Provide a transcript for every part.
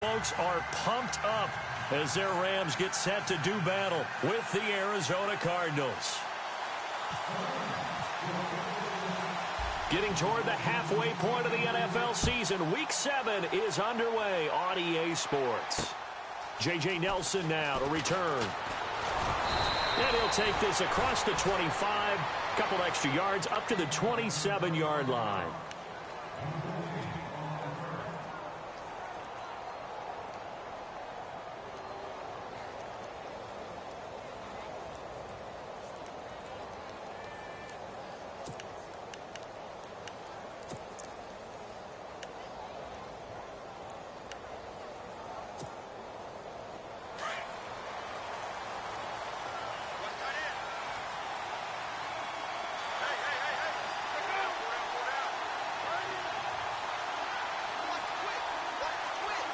Folks are pumped up as their Rams get set to do battle with the Arizona Cardinals. Getting toward the halfway point of the NFL season, Week 7 is underway on EA Sports. J.J. Nelson now to return. And he'll take this across the 25, couple extra yards up to the 27-yard line.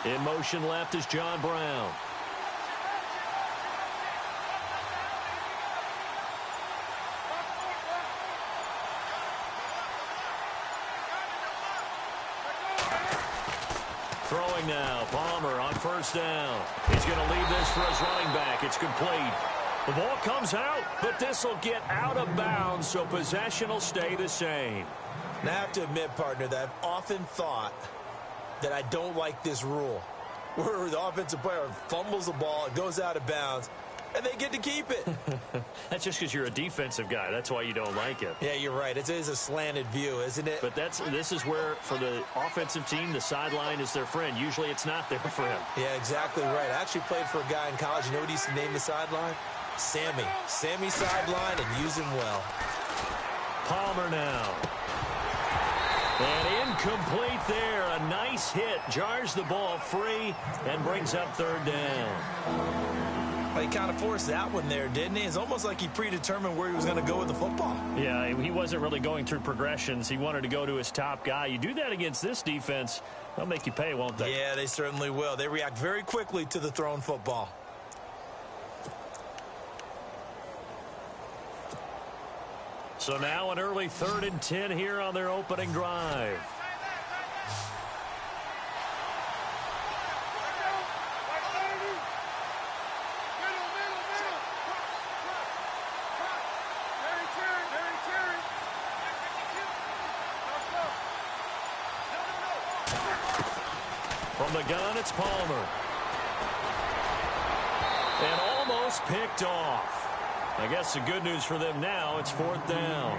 In motion left is John Brown. Throwing now, Palmer on first down. He's going to leave this for his running back. It's complete. The ball comes out, but this will get out of bounds, so possession will stay the same. Now, I have to admit, partner, that I've often thought that I don't like this rule, where the offensive player fumbles the ball, it goes out of bounds, and they get to keep it. That's just because you're a defensive guy. That's why you don't like it. Yeah, you're right. It is a slanted view, isn't it? But this is where, for the offensive team, the sideline is their friend. Usually it's not there for him. Yeah, exactly right. I actually played for a guy in college. You know what he used to name the sideline? Sammy. Sammy sideline, and use him well. Palmer now. And incomplete there. A nice hit. Jars the ball free and brings up third down. Well, he kind of forced that one there, didn't he? It's almost like he predetermined where he was going to go with the football. Yeah, he wasn't really going through progressions. He wanted to go to his top guy. You do that against this defense, they'll make you pay, won't they? Yeah, they certainly will. They react very quickly to the thrown football. So now an early 3rd and 10 here on their opening drive. From the gun, it's Palmer. And almost picked off. I guess the good news for them now, it's 4th down.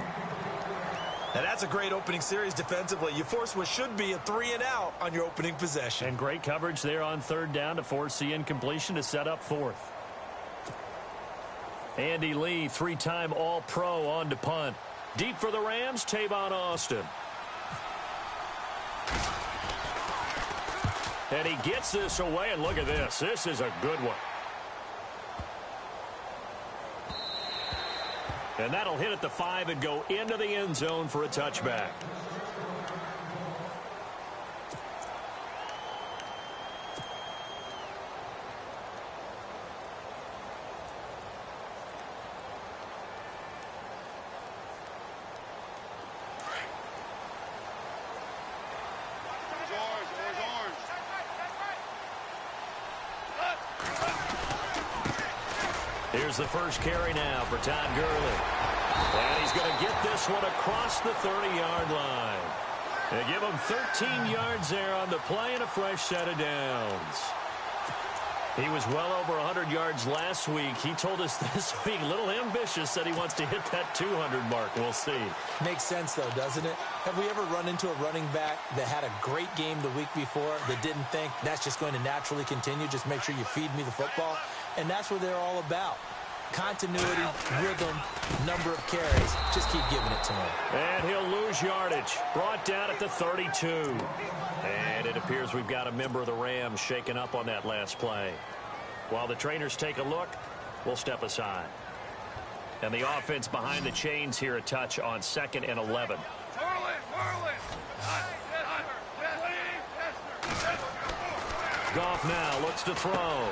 Now that's a great opening series defensively. You force what should be a 3-and-out on your opening possession. And great coverage there on 3rd down to force the incompletion to set up 4th. Andy Lee, 3-time All-Pro on to punt. Deep for the Rams, Tavon Austin. And he gets this away, and look at this. This is a good one. And that'll hit at the 5 and go into the end zone for a touchback. Here's the first carry now for Todd Gurley. And he's going to get this one across the 30-yard line. They give him 13 yards there on the play and a fresh set of downs. He was well over 100 yards last week. He told us this week, a little ambitious, that he wants to hit that 200 mark. We'll see. Makes sense, though, doesn't it? Have we ever run into a running back that had a great game the week before that didn't think that's just going to naturally continue? Just make sure you feed me the football. And that's what they're all about. Continuity, rhythm, number of carries. Just keep giving it to him. And he'll lose yardage. Brought down at the 32. And it appears we've got a member of the Rams shaken up on that last play. While the trainers take a look, we'll step aside. And the offense behind the chains here, a touch on 2nd and 11. Goff now looks to throw.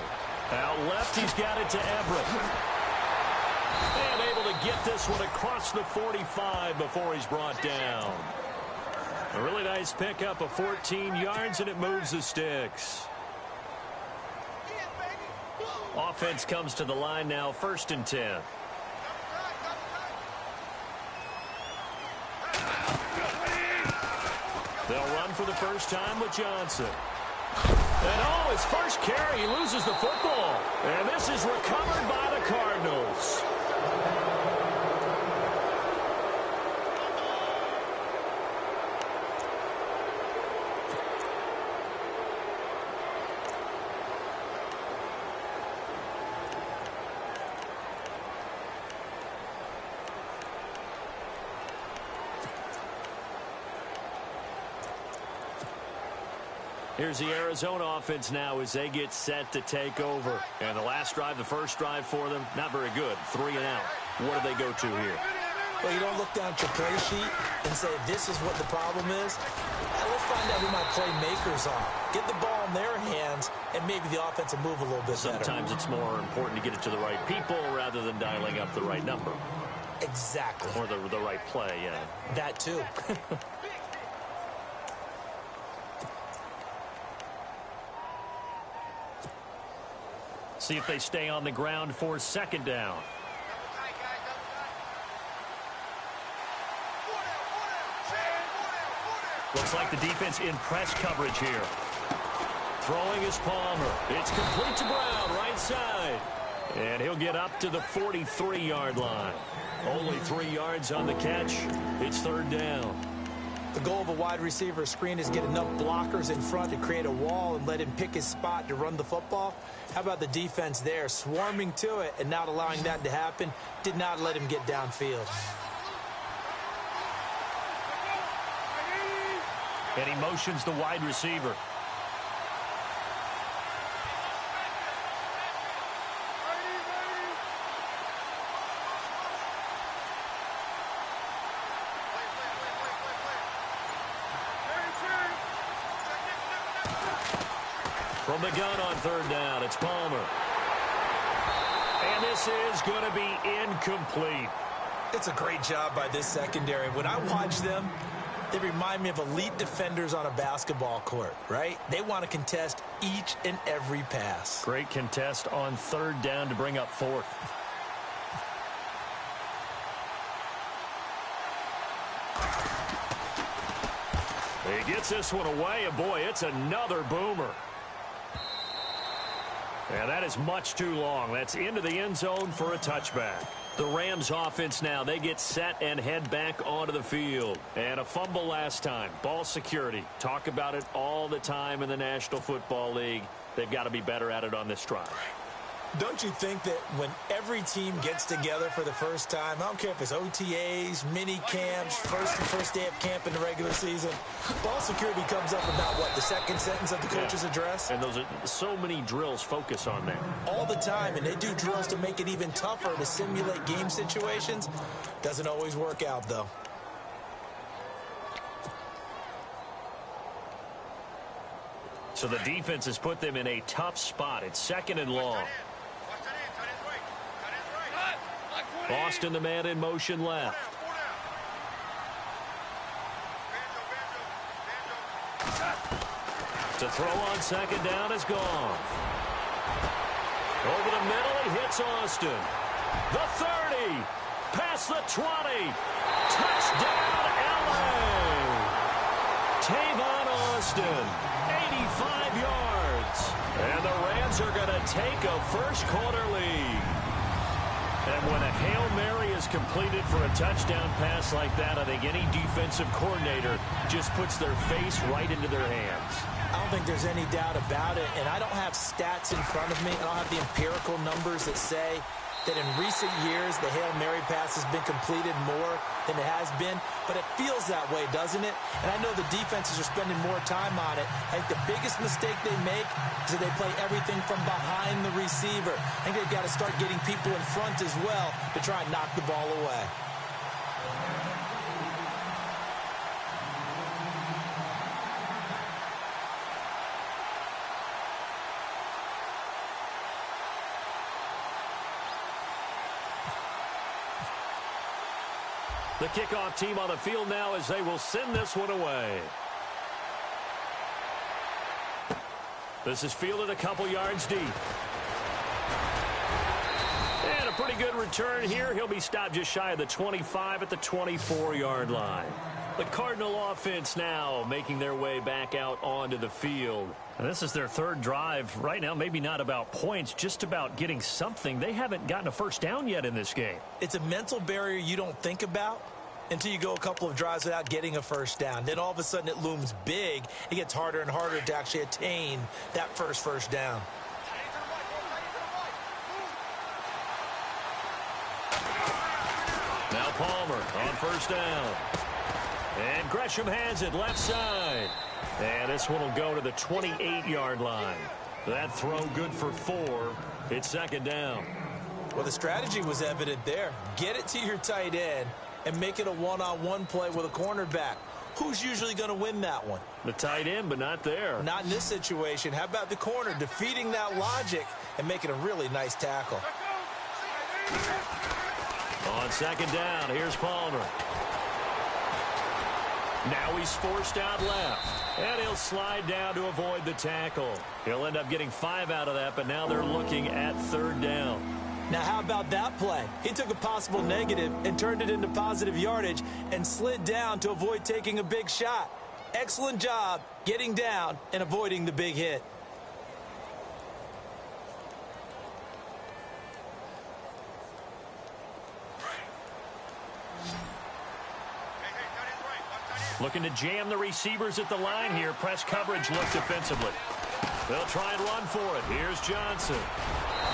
Out left, he's got it to Everett. And able to get this one across the 45 before he's brought down. A really nice pickup of 14 yards, and it moves the sticks. Offense comes to the line now, 1st and 10. They'll run for the first time with Johnson. And oh, his first carry, he loses the football. And this is recovered by the Cardinals. Here's the Arizona offense now as they get set to take over. And the last drive, the first drive for them, not very good. 3 and out. What do they go to here? Well, you don't look down at your play sheet and say, this is what the problem is. Now, let's find out who my playmakers are. Get the ball in their hands, and maybe the offense will move a little bit better. Sometimes it's more important to get it to the right people rather than dialing up the right number. Exactly. Or the right play, yeah. That too. See if they stay on the ground for 2nd down. Looks like the defense in press coverage here. Throwing is Palmer. It's complete to Brown, right side. And he'll get up to the 43-yard line. Only 3 yards on the catch. It's 3rd down. The goal of a wide receiver screen is get enough blockers in front to create a wall and let him pick his spot to run the football. How about the defense there, swarming to it and not allowing that to happen? Did not let him get downfield. And he motions the wide receiver. From the gun on 3rd down, it's Palmer. And this is going to be incomplete. It's a great job by this secondary. When I watch them, they remind me of elite defenders on a basketball court, right? They want to contest each and every pass. Great contest on 3rd down to bring up 4th. He gets this one away, and boy, it's another boomer. And that is much too long. That's into the end zone for a touchback. The Rams offense now, they get set and head back onto the field. And a fumble last time. Ball security. Talk about it all the time in the National Football League. They've got to be better at it on this drive. Don't you think that when every team gets together for the first time, I don't care if it's OTAs, mini camps, first day of camp in the regular season, ball security comes up about what, the 2nd sentence of the coach's address? And those are so many drills focus on that. All the time, and they do drills to make it even tougher to simulate game situations. Doesn't always work out, though. So the defense has put them in a tough spot. It's 2nd and long. Boston, the man in motion left. To throw on 2nd down is gone. Over the middle, he hits Austin. The 30, past the 20. Touchdown, LA. Tavon Austin, 85 yards. And the Rams are going to take a first-quarter lead. And when a Hail Mary is completed for a touchdown pass like that, I think any defensive coordinator just puts their face right into their hands. I don't think there's any doubt about it, and I don't have stats in front of me. I don't have the empirical numbers that say that in recent years the Hail Mary pass has been completed more than it has been, but it feels that way, doesn't it? And I know the defenses are spending more time on it. I think the biggest mistake they make is that they play everything from behind the receiver. I think they've got to start getting people in front as well to try and knock the ball away. The kickoff team on the field now as they will send this one away. This is fielded a couple yards deep. And a pretty good return here. He'll be stopped just shy of the 25 at the 24-yard line. The Cardinal offense now making their way back out onto the field. And this is their third drive. Right now, maybe not about points, just about getting something. They haven't gotten a first down yet in this game. It's a mental barrier you don't think about until you go a couple of drives without getting a first down. Then all of a sudden it looms big. It gets harder and harder to actually attain that first down. Now Palmer on first down. And Gresham has it left side. And this one will go to the 28-yard line. That throw good for 4. It's second down. Well, the strategy was evident there. Get it to your tight end and make it a one-on-one play with a cornerback. Who's usually going to win that one? The tight end, but not there. Not in this situation. How about the corner defeating that logic and making a really nice tackle? On second down, here's Palmer. Now he's forced out left. And he'll slide down to avoid the tackle. He'll end up getting 5 out of that, but now they're looking at third down. Now, how about that play? He took a possible negative and turned it into positive yardage and slid down to avoid taking a big shot. Excellent job getting down and avoiding the big hit. Looking to jam the receivers at the line here. Press coverage look defensively. They'll try and run for it. Here's Johnson.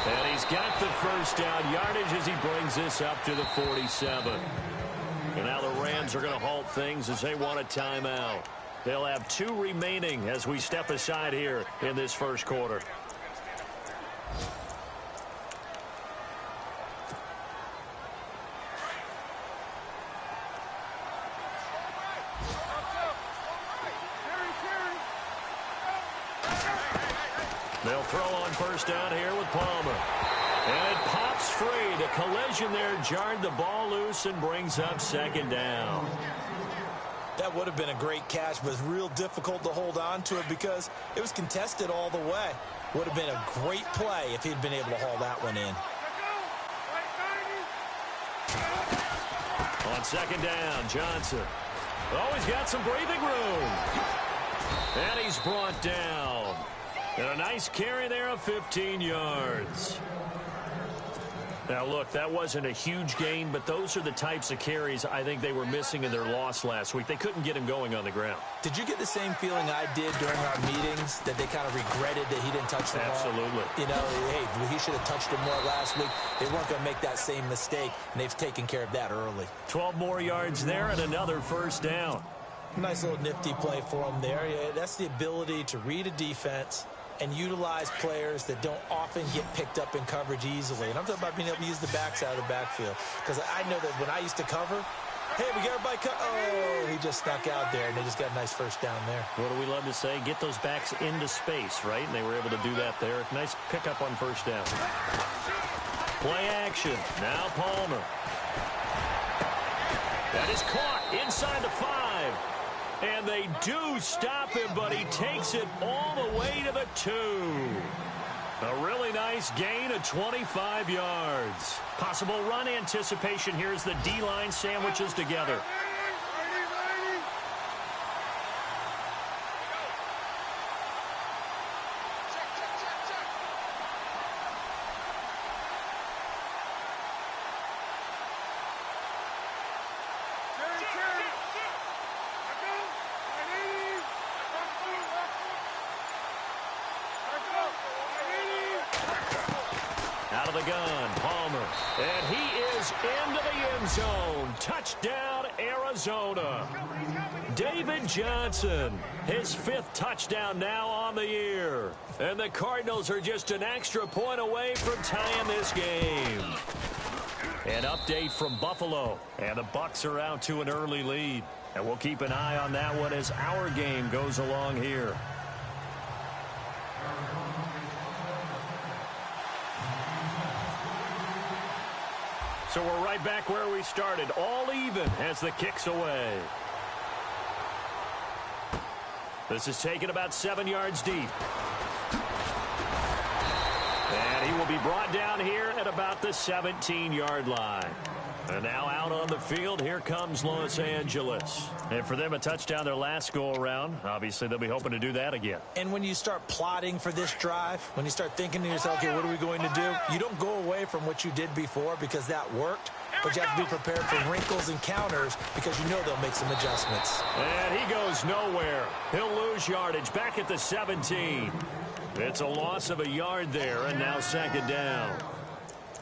And he's got the first down yardage as he brings this up to the 47. And now the Rams are going to halt things as they want a timeout. They'll have 2 remaining as we step aside here in this first quarter. They'll throw on first down here with Palmer. And it pops free. The collision there jarred the ball loose and brings up second down. That would have been a great catch, but it's real difficult to hold on to it because it was contested all the way. Would have been a great play if he'd been able to haul that one in. On second down, Johnson. Oh, he's got some breathing room. And he's brought down. And a nice carry there of 15 yards. Now, look, that wasn't a huge gain, but those are the types of carries I think they were missing in their loss last week. They couldn't get him going on the ground. Did you get the same feeling I did during our meetings, that they kind of regretted that he didn't touch the ball? Absolutely. You know, hey, he should have touched it more last week. They weren't going to make that same mistake, and they've taken care of that early. 12 more yards there and another first down. Nice little nifty play for him there. Yeah, that's the ability to read a defense and utilize players that don't often get picked up in coverage easily. And I'm talking about being able to use the backside of the backfield. Because I know that when I used to cover, hey, we got everybody oh, he just snuck out there, and they just got a nice first down there. What do we love to say? Get those backs into space, right? And they were able to do that there. Nice pickup on first down. Play action. Now Palmer. That is caught inside the 5. And they do stop him, but he takes it all the way to the 2. A really nice gain of 25 yards. Possible run anticipation here as the D-line sandwiches together. Out of the gun, Palmer. And he is into the end zone. Touchdown, Arizona. David Johnson, his 5th touchdown now on the year. And the Cardinals are just an extra point away from tying this game. An update from Buffalo. And the Bucs are out to an early lead. And we'll keep an eye on that one as our game goes along here. So we're right back where we started, all even as the kick's away. This is taken about 7 yards deep. And he will be brought down here at about the 17-yard line. And now out on the field, here comes Los Angeles. And for them, a touchdown their last go-around. Obviously, they'll be hoping to do that again. And when you start plotting for this drive, when you start thinking to yourself, okay, what are we going to do? You don't go away from what you did before because that worked. But you have to be prepared for wrinkles and counters because you know they'll make some adjustments. And he goes nowhere. He'll lose yardage back at the 17. It's a loss of a yard there, and now second down.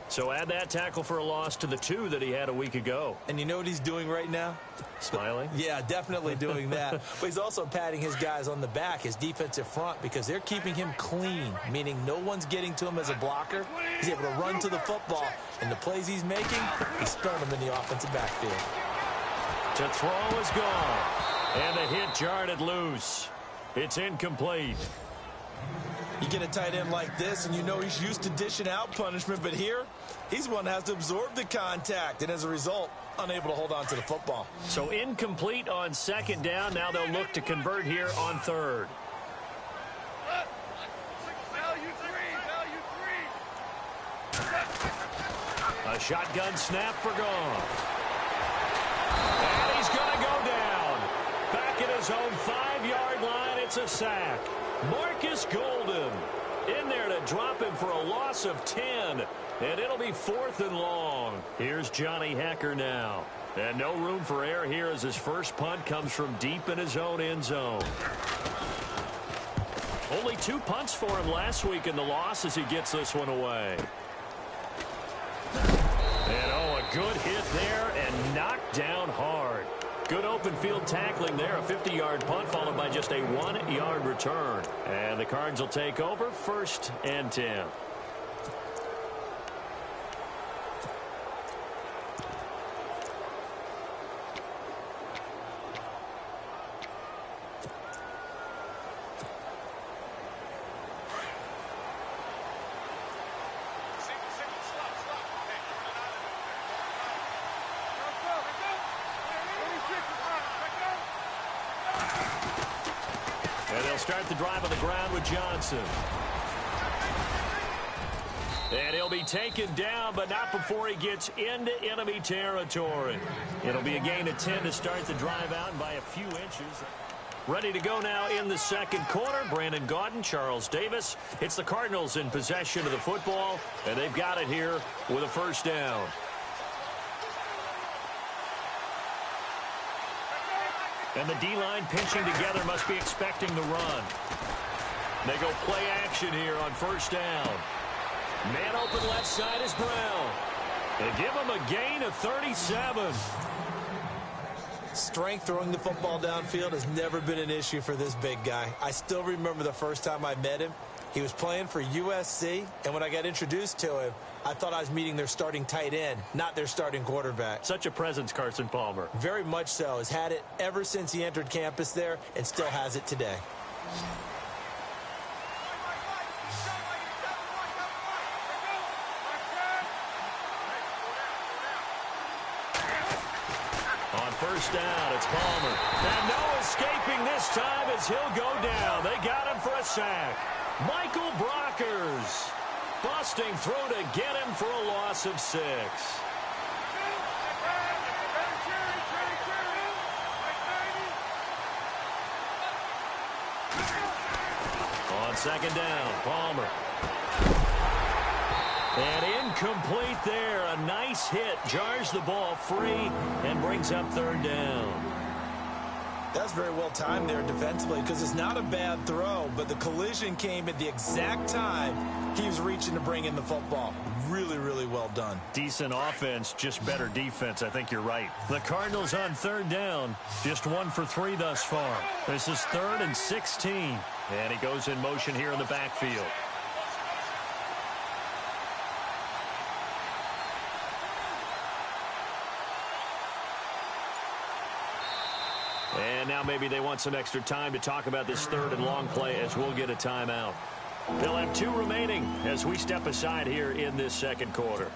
So add that tackle for a loss to the 2 that he had a week ago. And you know what he's doing right now? Smiling? Yeah, definitely doing that. But he's also patting his guys on the back, his defensive front, because they're keeping him clean, meaning no one's getting to him as a blocker. He's able to run to the football, and the plays he's making, he's throwing them in the offensive backfield. To throw is gone. And the hit jarred it loose. It's incomplete. You get a tight end like this, and you know he's used to dishing out punishment, but here, he's one that has to absorb the contact, and as a result, unable to hold on to the football. So incomplete on second down. Now they'll look to convert here on third. A shotgun snap for gone. And he's going to go down. Back at his own 5-yard line, it's a sack. Marcus Golden in there to drop him for a loss of 10. And it'll be 4th and long. Here's Johnny Hecker now. And no room for error here as his first punt comes from deep in his own end zone. Only 2 punts for him last week in the loss as he gets this one away. And oh, a good hit there and knocked down hard. Good open field tackling there. A 50-yard punt followed by just a 1-yard return. And the Cards will take over 1st and 10. Start the drive on the ground with Johnson. And he'll be taken down, but not before he gets into enemy territory. It'll be a gain of 10 to start the drive out by a few inches. Ready to go now in the second quarter. Brandon Gaudin, Charles Davis. It's the Cardinals in possession of the football, and they've got it here with a first down. And the D-line pinching together must be expecting the run. They go play action here on first down. Man open left side is Brown. They give him a gain of 37. Strength throwing the football downfield has never been an issue for this big guy. I still remember the first time I met him. He was playing for USC, and when I got introduced to him, I thought I was meeting their starting tight end, not their starting quarterback. Such a presence, Carson Palmer. Very much so. Has had it ever since he entered campus there and still has it today. On first down, it's Palmer. And no escaping this time as he'll go down. They got him for a sack. Michael Brockers busting through to get him for a loss of 6. On second down, Palmer. And incomplete there. A nice hit. Jars the ball free and brings up third down. That's very well timed there defensively because it's not a bad throw, but the collision came at the exact time he was reaching to bring in the football. Really, really well done. Decent offense, just better defense. I think you're right. The Cardinals on third down, just 1 for 3 thus far. This is 3rd and 16. And he goes in motion here in the backfield. And now maybe they want some extra time to talk about this 3rd and long play as we'll get a timeout. They'll have 2 remaining as we step aside here in this second quarter.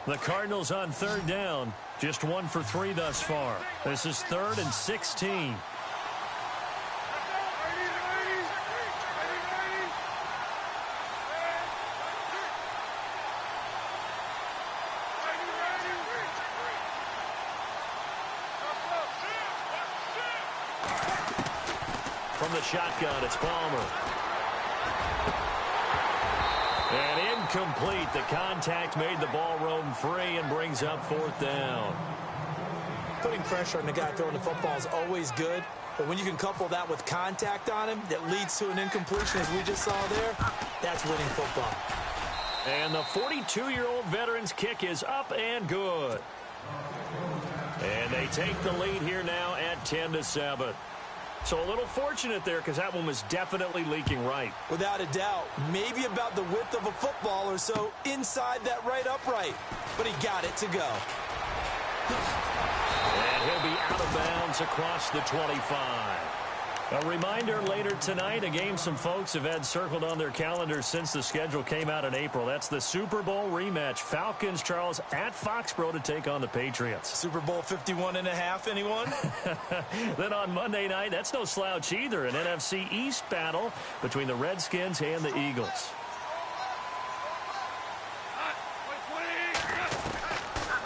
The Cardinals on third down, just 1 for 3 thus far. This is 3rd and 16. from the shotgun. It's Palmer. And incomplete. The contact made the ball roam free and brings up fourth down. Putting pressure on the guy throwing the football is always good, but when you can couple that with contact on him that leads to an incompletion, as we just saw there, that's winning football. And the 42-year-old veteran's kick is up and good. And they take the lead here now at 10-7. So a little fortunate there because that one was definitely leaking right. Without a doubt, maybe about the width of a football or so inside that right upright. But he got it to go. And he'll be out of bounds across the 25. A reminder later tonight, a game some folks have had circled on their calendars since the schedule came out in April. That's the Super Bowl rematch. Falcons, Charles, at Foxborough to take on the Patriots. Super Bowl 51.5, anyone? Then on Monday night, that's no slouch either. An NFC East battle between the Redskins and the Eagles.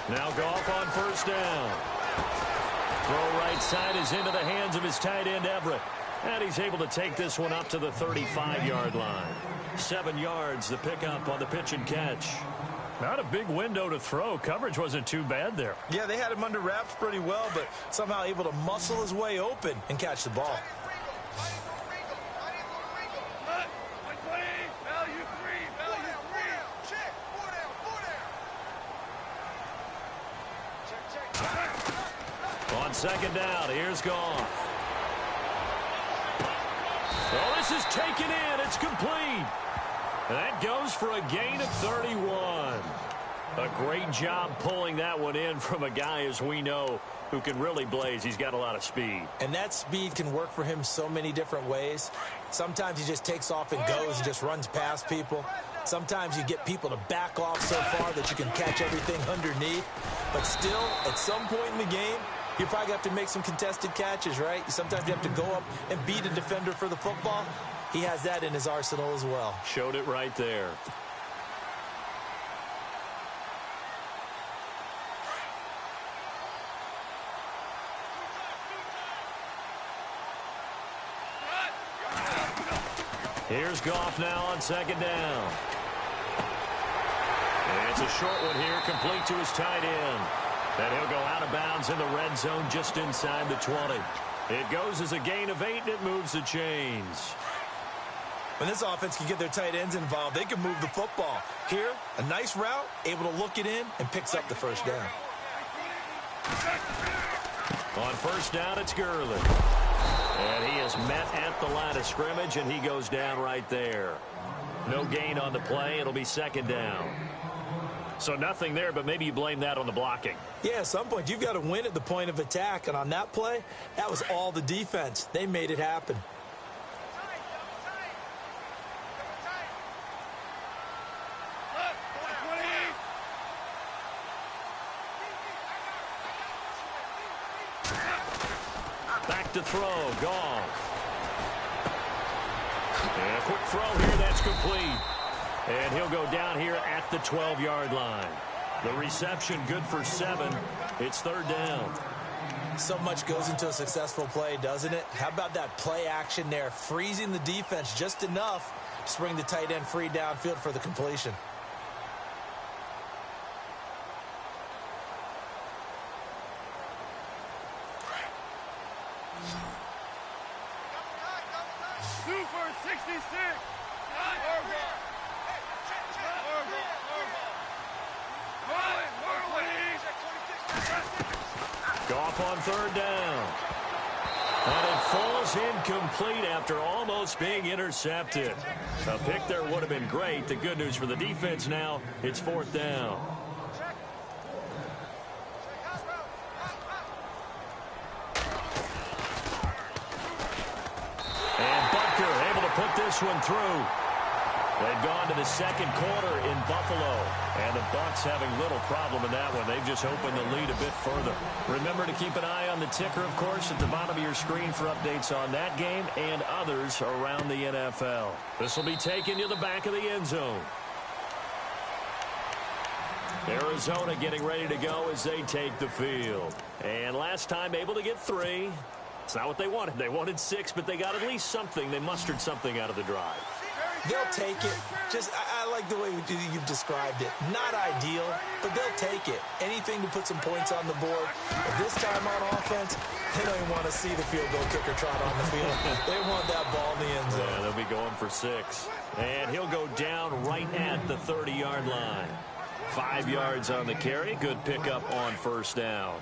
Now Goff on first down. Throw right side is into the hands of his tight end, Everett. And he's able to take this one up to the 35-yard line. 7 yards, the pickup on the pitch and catch. Not a big window to throw. Coverage wasn't too bad there. Yeah, they had him under wraps pretty well, but somehow able to muscle his way open and catch the ball. On second down, here's Goff. Well, this is taken in. It's complete. And that goes for a gain of 31. A great job pulling that one in from a guy, as we know, who can really blaze. He's got a lot of speed. And that speed can work for him so many different ways. Sometimes he just takes off and goes and just runs past people. Sometimes you get people to back off so far that you can catch everything underneath. But still, at some point in the game, you probably have to make some contested catches, right? Sometimes you have to go up and beat a defender for the football. He has that in his arsenal as well. Showed it right there. Here's Goff now on second down. And it's a short one here, complete to his tight end. And he'll go out of bounds in the red zone just inside the 20. It goes as a gain of 8, and it moves the chains. When this offense can get their tight ends involved, they can move the football. Here, a nice route, able to look it in, and picks up the first down. On first down, it's Gurley. And he is met at the line of scrimmage, and he goes down right there. No gain on the play. It'll be second down. So nothing there, but maybe you blame that on the blocking. Yeah, at some point, you've got to win at the point of attack. And on that play, that was all the defense. They made it happen. Back to throw, Goff. And a quick throw here, that's complete. And he'll go down here at the 12-yard line. The reception good for 7. It's third down. So much goes into a successful play, doesn't it? How about that play action there, freezing the defense just enough to bring the tight end free downfield for the completion. Super 66. Goff on third down. And it falls incomplete after almost being intercepted. A pick there would have been great. The good news for the defense now, it's fourth down. And Butker able to put this one through. They've gone to the second quarter in Buffalo, and the Bucs having little problem in that one. They've just opened the lead a bit further. Remember to keep an eye on the ticker, of course, at the bottom of your screen for updates on that game and others around the NFL. This will be taken to the back of the end zone. Arizona getting ready to go as they take the field. And last time able to get 3. It's not what they wanted. They wanted 6, but they got at least something. They mustered something out of the drive. They'll take it. I like the way you've described it. Not ideal, but they'll take it. Anything to put some points on the board. But this time on offense, they don't even want to see the field goal kicker trot on the field. They want that ball in the end zone. Yeah, they'll be going for 6. And he'll go down right at the 30-yard line. 5 yards on the carry. Good pickup on first down.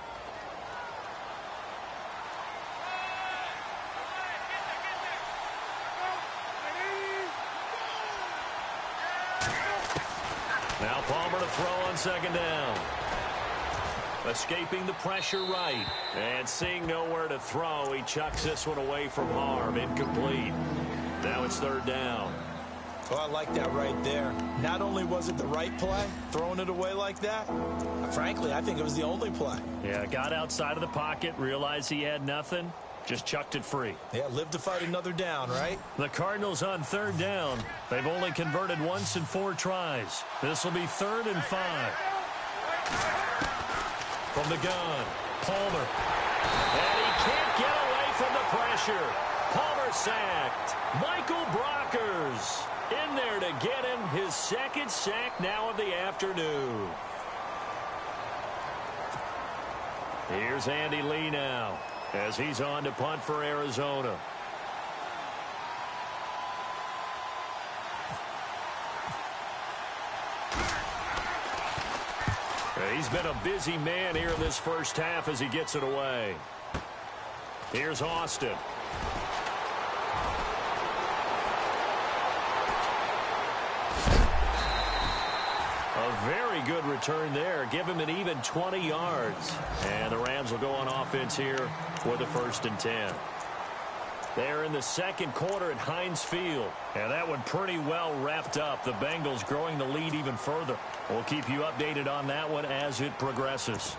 Now Palmer to throw on second down. Escaping the pressure right. And seeing nowhere to throw, he chucks this one away from harm. Incomplete. Now it's third down. Well, I like that right there. Not only was it the right play, throwing it away like that, frankly, I think it was the only play. Yeah, got outside of the pocket, realized he had nothing, just chucked it free. Yeah, live to fight another down, right? The Cardinals on third down. They've only converted once in 4 tries. This will be 3rd and 5. From the gun, Palmer. And he can't get away from the pressure. Palmer sacked. Michael Brockers in there to get him his 2nd sack now of the afternoon. Here's Andy Lee now as he's on to punt for Arizona. He's been a busy man here in this first half as he gets it away. Here's Austin. A very good return there. Give him an even 20 yards. And the Rams will go on offense here with a 1st and 10. They're in the second quarter at Heinz Field. And that one pretty well wrapped up. The Bengals growing the lead even further. We'll keep you updated on that one as it progresses.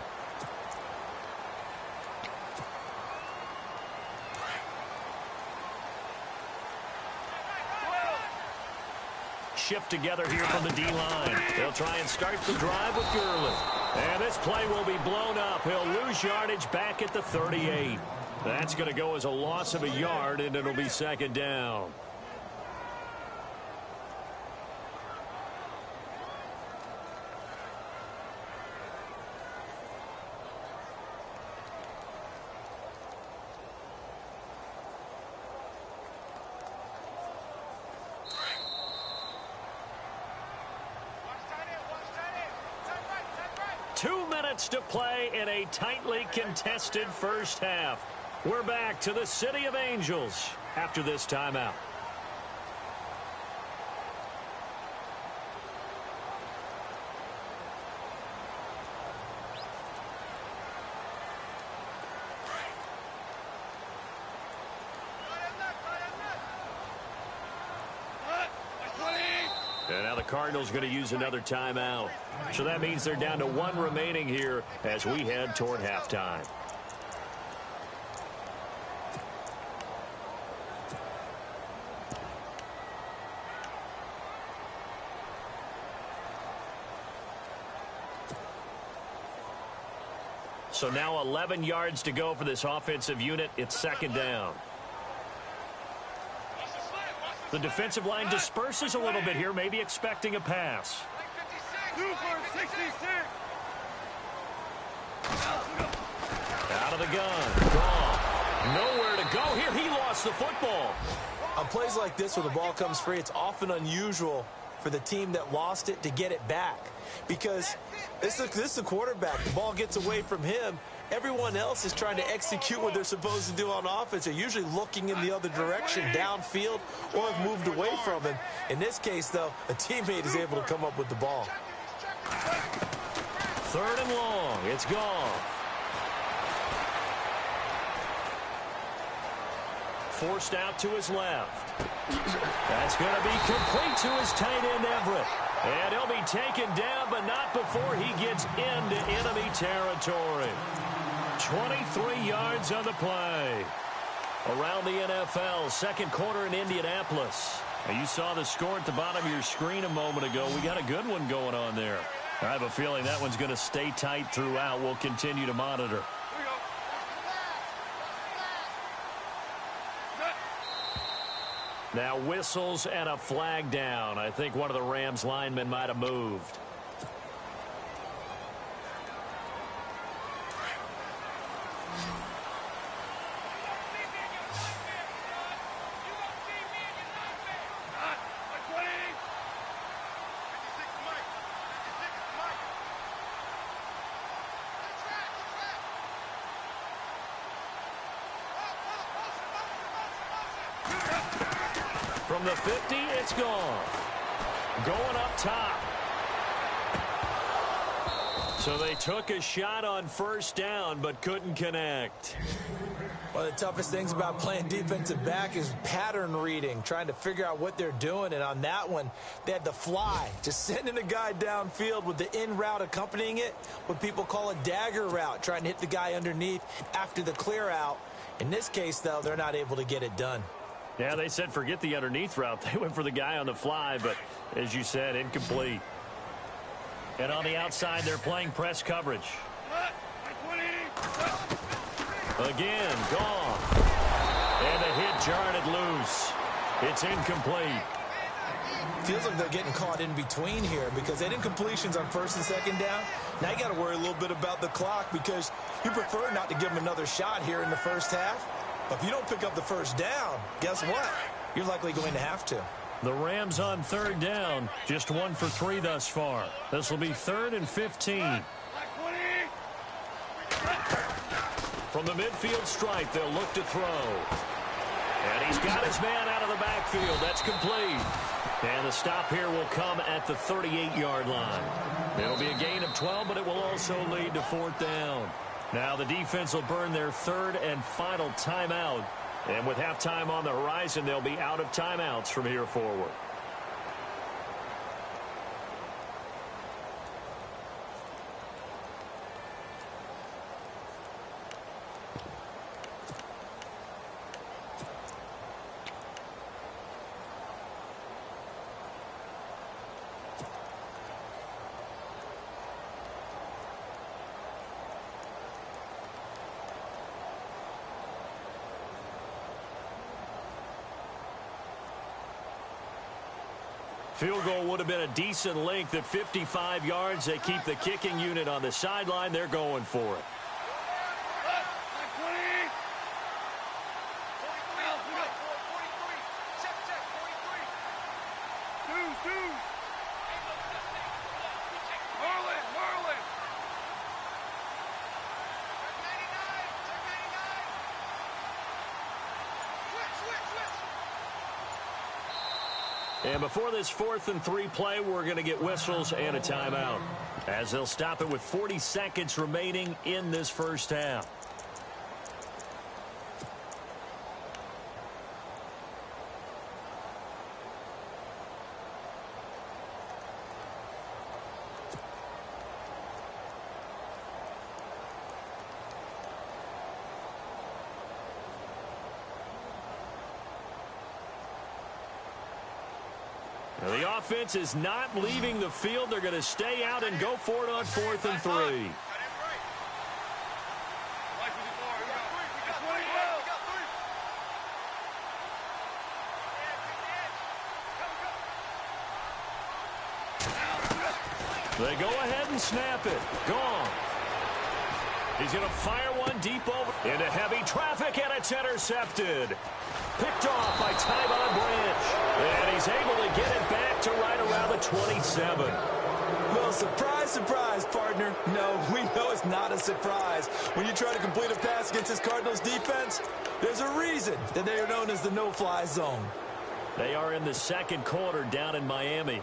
Shift together here from the D-line. They'll try and start the drive with Gurley. And this play will be blown up. He'll lose yardage back at the 38. That's going to go as a loss of a yard, and it'll be 2nd down. To play in a tightly contested first half. We're back to the City of Angels after this timeout. And now the Cardinals going to use another timeout. So that means they're down to 1 remaining here as we head toward halftime. So now 11 yards to go for this offensive unit. It's 2nd down. The defensive line disperses a little bit here, maybe expecting a pass. 2 for 66. Out of the gun. Gone. Nowhere to go here. He lost the football. On plays like this where the ball comes free, it's often unusual for the team that lost it to get it back. Because this is the quarterback. The ball gets away from him. Everyone else is trying to execute what they're supposed to do on offense. They're usually looking in the other direction, downfield, or have moved away from him. In this case, though, a teammate is able to come up with the ball. 3rd and long. It's gone. Forced out to his left. That's going to be complete to his tight end, Everett. And he'll be taken down, but not before he gets into enemy territory. 23 yards on the play. Around the NFL, second quarter in Indianapolis. Now, you saw the score at the bottom of your screen a moment ago. We got a good one going on there. I have a feeling that one's going to stay tight throughout. We'll continue to monitor. Now whistles and a flag down. I think one of the Rams linemen might have moved. From the 50, it's gone. Going up top. So they took a shot on first down, but couldn't connect. One of the toughest things about playing defensive back is pattern reading, trying to figure out what they're doing. And on that one, they had the fly, just sending a guy downfield with the in route accompanying it, what people call a dagger route, trying to hit the guy underneath after the clear out. In this case, though, they're not able to get it done. Yeah, they said forget the underneath route. They went for the guy on the fly, but as you said, incomplete. And on the outside, they're playing press coverage. Again, gone. And the hit jarred it loose. It's incomplete. Feels like they're getting caught in between here because they did incompletions on first and second down. Now you got to worry a little bit about the clock because you prefer not to give them another shot here in the first half. But if you don't pick up the first down, guess what? You're likely going to have to. The Rams on third down, just 1 for 3 thus far. This will be 3rd and 15. From the midfield stripe, they'll look to throw. And he's got his man out of the backfield. That's complete. And the stop here will come at the 38-yard line. It'll be a gain of 12, but it will also lead to 4th down. Now the defense will burn their 3rd and final timeout. And with halftime on the horizon, they'll be out of timeouts from here forward. Field goal would have been a decent length at 55 yards. They keep the kicking unit on the sideline. They're going for it. And before this 4th and 3 play, we're going to get whistles and a timeout, as they'll stop it with 40 seconds remaining in this first half. Now, the offense is not leaving the field. They're going to stay out and go for it on 4th and 3. They go ahead and snap it. Gone. He's going to fire one deep over into heavy traffic, and it's intercepted. Picked off by Tyvon Branch. And he's able to get it back to right around the 27. Well, surprise, surprise, partner. No, we know it's not a surprise. When you try to complete a pass against this Cardinals defense, there's a reason that they are known as the no-fly zone. They are in the second quarter down in Miami.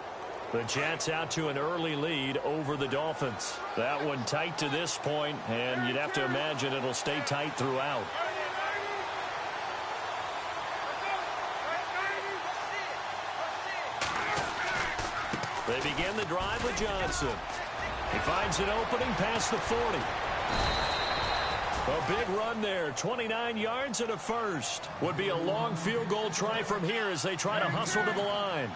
The Jets out to an early lead over the Dolphins. That one tight to this point, and you'd have to imagine it'll stay tight throughout. They begin the drive with Johnson. He finds an opening past the 40. A big run there, 29 yards and a first. Would be a long field goal try from here as they try to hustle to the line.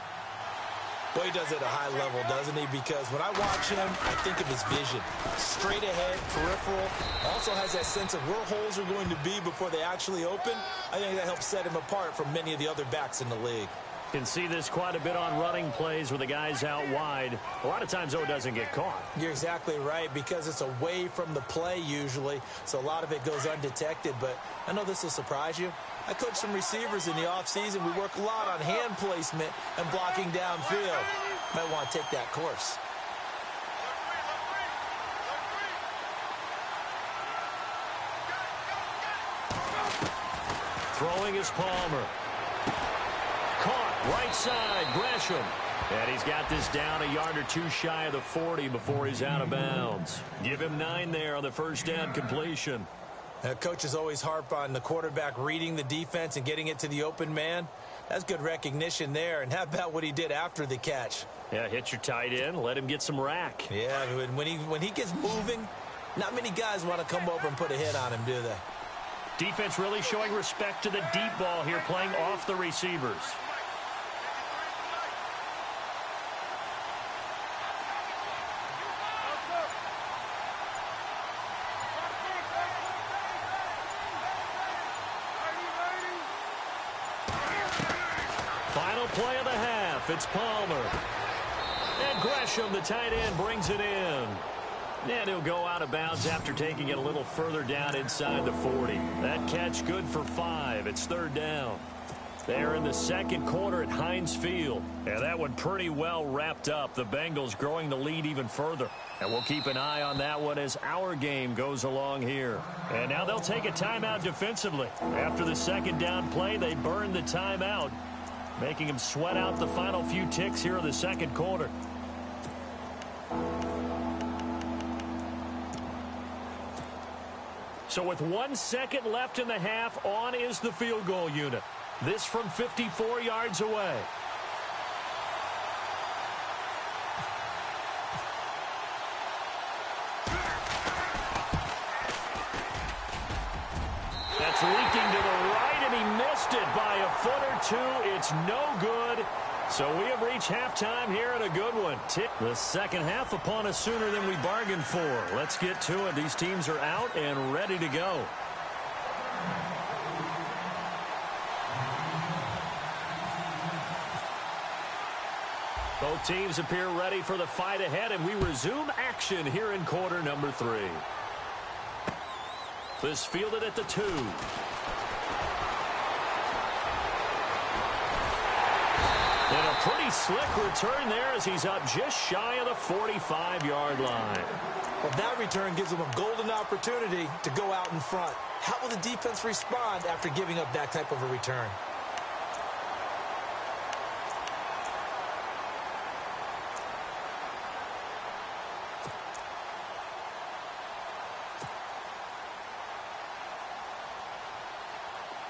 Well, he does it at a high level, doesn't he? Because when I watch him, I think of his vision. Straight ahead, peripheral. Also has that sense of where holes are going to be before they actually open. I think that helps set him apart from many of the other backs in the league. Can see this quite a bit on running plays where the guy's out wide. A lot of times, though, it doesn't get caught. You're exactly right, because it's away from the play usually, so a lot of it goes undetected. But I know this will surprise you. I coach some receivers in the offseason. We work a lot on hand placement and blocking downfield. Might want to take that course. Throwing is Palmer. Caught right side, Gresham. And he's got this down a yard or two shy of the 40 before he's out of bounds. Give him 9 there on the first down completion. Coaches always harp on the quarterback reading the defense and getting it to the open man. That's good recognition there. And how about what he did after the catch? Yeah, hit your tight end, let him get some rack. Yeah, when he gets moving, not many guys want to come over and put a hit on him, do they? Defense really showing respect to the deep ball here, playing off the receivers. Final play of the half. It's Palmer. And Gresham, the tight end, brings it in. And he'll go out of bounds after taking it a little further down inside the 40. That catch good for 5. It's third down. They're in the second quarter at Heinz Field. And that one pretty well wrapped up. The Bengals growing the lead even further. And we'll keep an eye on that one as our game goes along here. And now they'll take a timeout defensively. After the second down play, they burn the timeout, making him sweat out the final few ticks here in the second quarter. So with 1 second left in the half, on is the field goal unit. This from 54 yards away. That's leaking to the right, and he missed it by a foot or two. It's no good. So we have reached halftime here in a good one. The second half upon us sooner than we bargained for. Let's get to it. These teams are out and ready to go. Both teams appear ready for the fight ahead, and we resume action here in quarter number 3. This fielded at the 2. And a pretty slick return there as he's up just shy of the 45-yard line. Well, that return gives them a golden opportunity to go out in front. How will the defense respond after giving up that type of a return?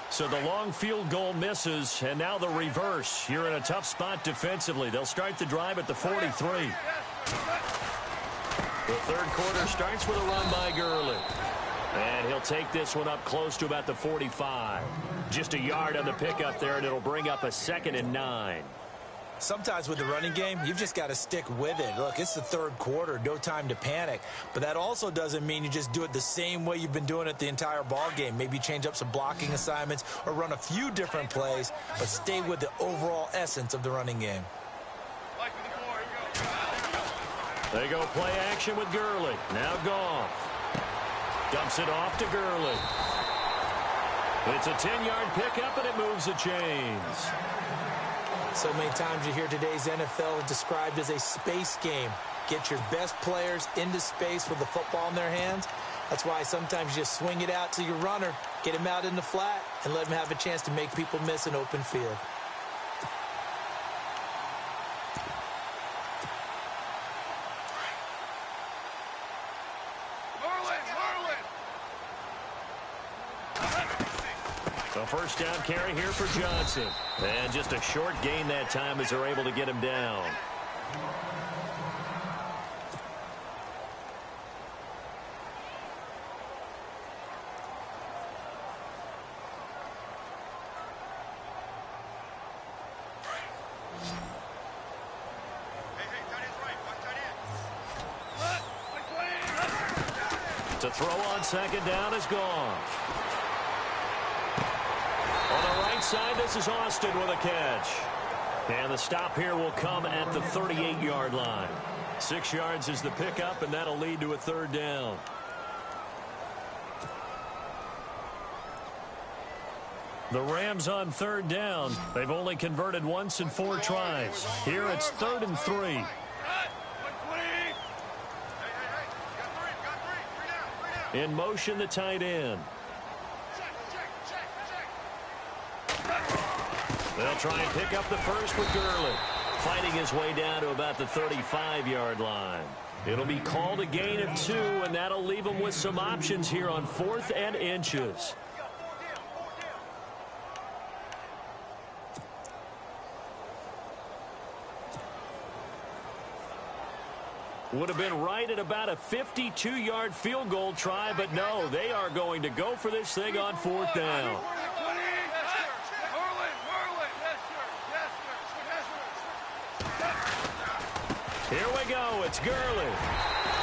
So the long field goal misses, and now the reverse. You're in a tough spot defensively. They'll start the drive at the 43. The third quarter starts with a run by Gurley. And he'll take this one up close to about the 45. Just a yard on the pickup there, and it'll bring up a 2nd and 9. Sometimes with the running game, you've just got to stick with it. Look, it's the third quarter, no time to panic. But that also doesn't mean you just do it the same way you've been doing it the entire ball game. Maybe change up some blocking assignments or run a few different plays, but stay with the overall essence of the running game. They go play action with Gurley. Now Goff. Dumps it off to Gurley. It's a 10-yard pickup, and it moves the chains. So many times you hear today's NFL described as a space game. Get your best players into space with the football in their hands. That's why sometimes you just swing it out to your runner, get him out in the flat, and let him have a chance to make people miss an open field. So first down carry here for Johnson. And just a short gain that time as they're able to get him down. throw on second down is gone. On the right side, this is Austin with a catch. And the stop here will come at the 38-yard line. 6 yards is the pickup, and that'll lead to a third down. The Rams on third down. They've only converted once in 4 tries. Here it's 3rd and 3. In motion, the tight end. They'll try and pick up the first with Gurley. Fighting his way down to about the 35-yard line. It'll be called a gain of 2, and that'll leave them with some options here on 4th and inches. Would have been right at about a 52-yard field goal try, but no, they are going to go for this thing on 4th down. Here we go. It's Gurley.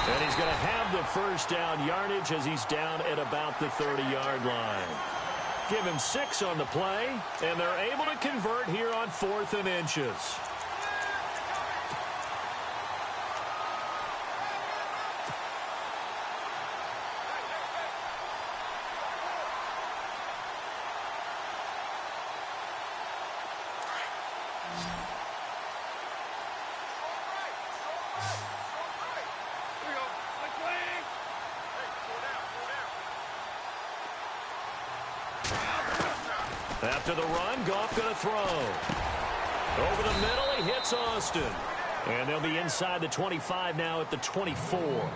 And he's going to have the first down yardage as he's down at about the 30-yard line. Give him 6 on the play, and they're able to convert here on 4th and inches. After the run, Goff going to throw. Over the middle, he hits Austin. And they'll be inside the 25 now at the 24.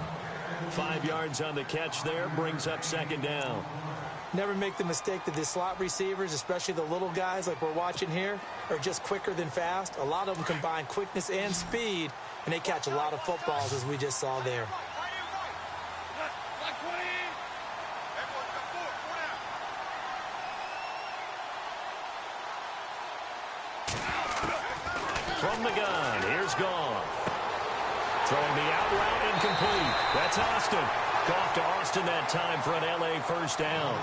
5 yards on the catch there, brings up second down. Never make the mistake that the slot receivers, especially the little guys like we're watching here, are just quicker than fast. A lot of them combine quickness and speed, and they catch a lot of footballs, as we just saw there. From the gun, here's Goff. Throwing the out route incomplete. That's Austin. Goff to Austin that time for an L.A. first down.